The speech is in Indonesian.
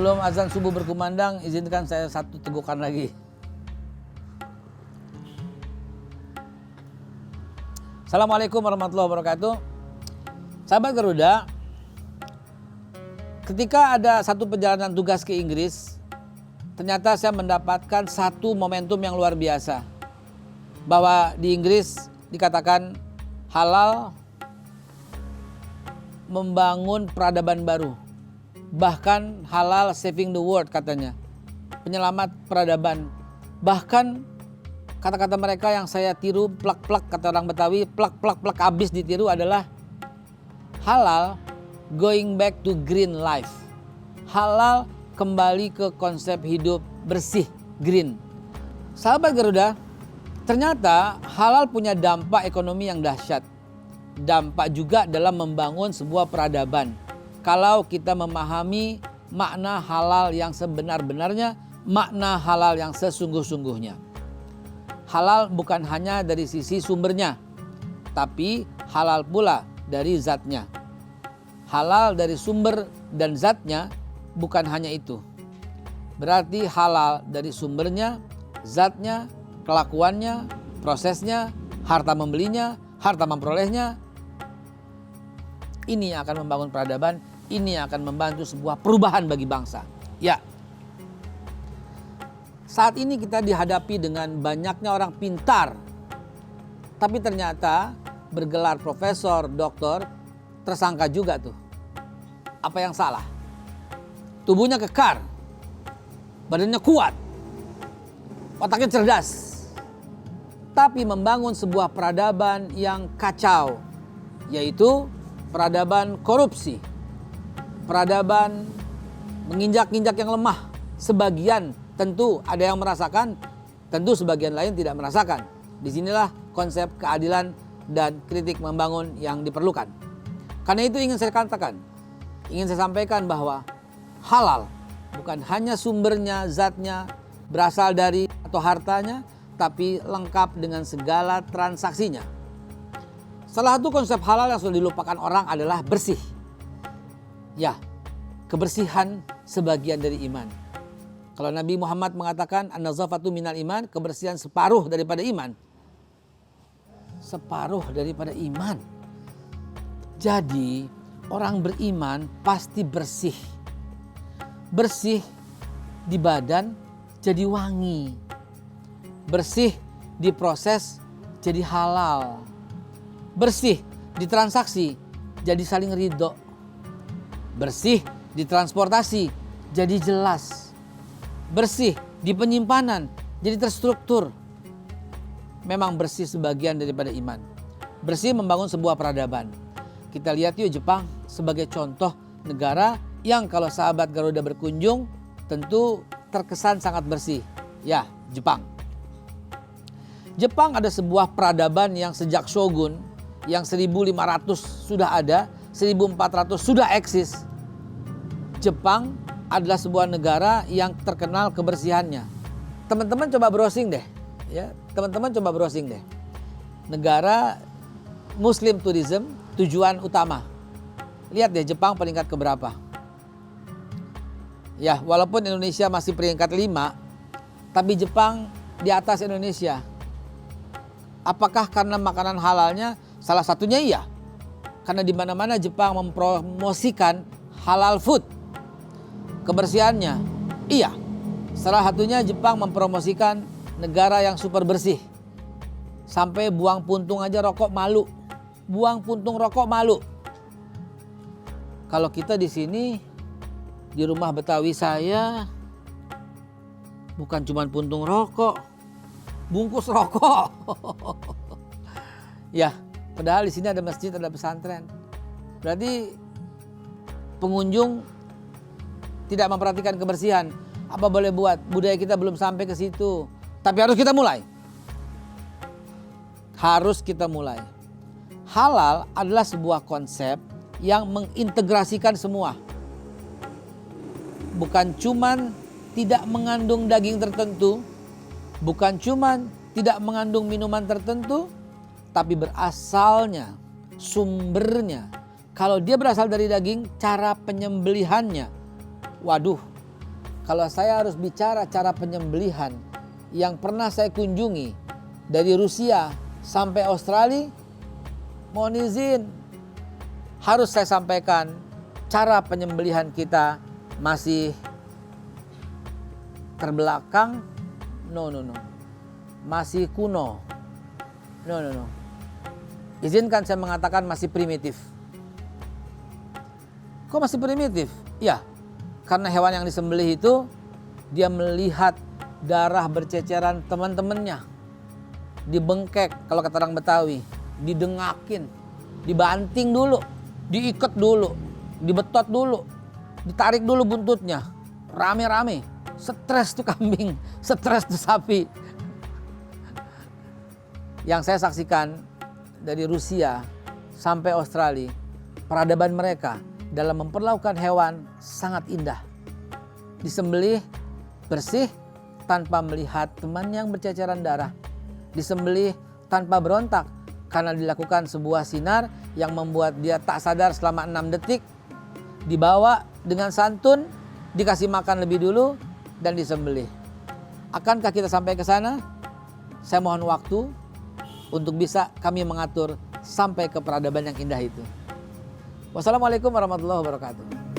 Sebelum azan subuh berkumandang, izinkan saya satu tegukan lagi. Assalamualaikum warahmatullahi wabarakatuh. Sahabat Garuda, ketika ada satu perjalanan tugas ke Inggris, ternyata saya mendapatkan satu momentum yang luar biasa. Bahwa di Inggris dikatakan halal membangun peradaban baru. Bahkan halal saving the world katanya. Penyelamat peradaban. Bahkan kata-kata mereka yang saya tiru, plak-plak kata orang Betawi, plak-plak-plak habis ditiru adalah halal going back to green life. Halal kembali ke konsep hidup bersih, green. Sahabat Garuda, ternyata halal punya dampak ekonomi yang dahsyat. Dampak juga dalam membangun sebuah peradaban. Kalau kita memahami makna halal yang sebenar-benarnya, makna halal yang sesungguh-sungguhnya. Halal bukan hanya dari sisi sumbernya, tapi halal pula dari zatnya. Halal dari sumber dan zatnya bukan hanya itu. Berarti halal dari sumbernya, zatnya, kelakuannya, prosesnya, harta membelinya, harta memperolehnya. Ini yang akan membangun peradaban, ini yang akan membantu sebuah perubahan bagi bangsa. Ya, saat ini kita dihadapi dengan banyaknya orang pintar, tapi ternyata bergelar profesor, doktor, tersangka juga tuh. Apa yang salah? Tubuhnya kekar, badannya kuat, otaknya cerdas, tapi membangun sebuah peradaban yang kacau, yaitu peradaban korupsi, peradaban menginjak-injak yang lemah. Sebagian tentu ada yang merasakan, tentu sebagian lain tidak merasakan. Disinilah konsep keadilan dan kritik membangun yang diperlukan. Karena itu ingin saya katakan, ingin saya sampaikan bahwa halal bukan hanya sumbernya, zatnya, berasal dari atau hartanya, tapi lengkap dengan segala transaksinya. Salah satu konsep halal yang sudah dilupakan orang adalah bersih. Ya, kebersihan sebagian dari iman. Kalau Nabi Muhammad mengatakan an-nazafatu minal iman, kebersihan separuh daripada iman. Separuh daripada iman. Jadi orang beriman pasti bersih. Bersih di badan jadi wangi. Bersih di proses jadi halal. Bersih di transaksi jadi saling ridho. Bersih di transportasi jadi jelas. Bersih di penyimpanan jadi terstruktur. Memang bersih sebagian daripada iman. Bersih membangun sebuah peradaban. Kita lihat yuk Jepang sebagai contoh negara yang kalau sahabat Garuda berkunjung tentu terkesan sangat bersih. Ya, Jepang. Jepang ada sebuah peradaban yang sejak Shogun yang 1500 sudah ada, 1400 sudah eksis. Jepang adalah sebuah negara yang terkenal kebersihannya. Teman-teman coba browsing deh, ya. Teman-teman coba browsing deh. Negara Muslim tourism tujuan utama. Lihat deh Jepang peringkat keberapa. Ya, walaupun Indonesia masih peringkat 5, tapi Jepang di atas Indonesia. Apakah karena makanan halalnya? Salah satunya iya. Karena di mana-mana Jepang mempromosikan halal food. Kebersihannya, iya. Salah satunya Jepang mempromosikan negara yang super bersih. Sampai buang puntung aja rokok malu. Buang puntung rokok malu. Kalau kita di sini, di rumah Betawi saya, bukan cuma puntung rokok, bungkus rokok. Ya, padahal di sini ada masjid, ada pesantren. Berarti pengunjung tidak memperhatikan kebersihan. Apa boleh buat? Budaya kita belum sampai ke situ. Tapi harus kita mulai. Harus kita mulai. Halal adalah sebuah konsep yang mengintegrasikan semua. Bukan cuman tidak mengandung daging tertentu, bukan cuman tidak mengandung minuman tertentu, tapi berasalnya, sumbernya. Kalau dia berasal dari daging, cara penyembelihannya, waduh, kalau saya harus bicara cara penyembelihan yang pernah saya kunjungi dari Rusia sampai Australia, mohon izin, harus saya sampaikan cara penyembelihan kita masih terbelakang. No. Masih kuno. No. Izinkan saya mengatakan masih primitif. Kok masih primitif? Ya, karena hewan yang disembelih itu dia melihat darah berceceran teman-temannya. Dibengkek kalau kata orang Betawi, didengakin, dibanting dulu, diikat dulu, dibetot dulu, ditarik dulu buntutnya. Rame-rame, stres tuh kambing, stres tuh sapi. Yang saya saksikan dari Rusia sampai Australia, peradaban mereka dalam memperlakukan hewan sangat indah. Disembelih bersih tanpa melihat teman yang berceceran darah. Disembelih tanpa berontak karena dilakukan sebuah sinar yang membuat dia tak sadar selama 6 detik. Dibawa dengan santun, dikasih makan lebih dulu dan disembelih. Akankah kita sampai ke sana? Saya mohon waktu untuk bisa kami mengatur sampai ke peradaban yang indah itu. Wassalamualaikum warahmatullahi wabarakatuh.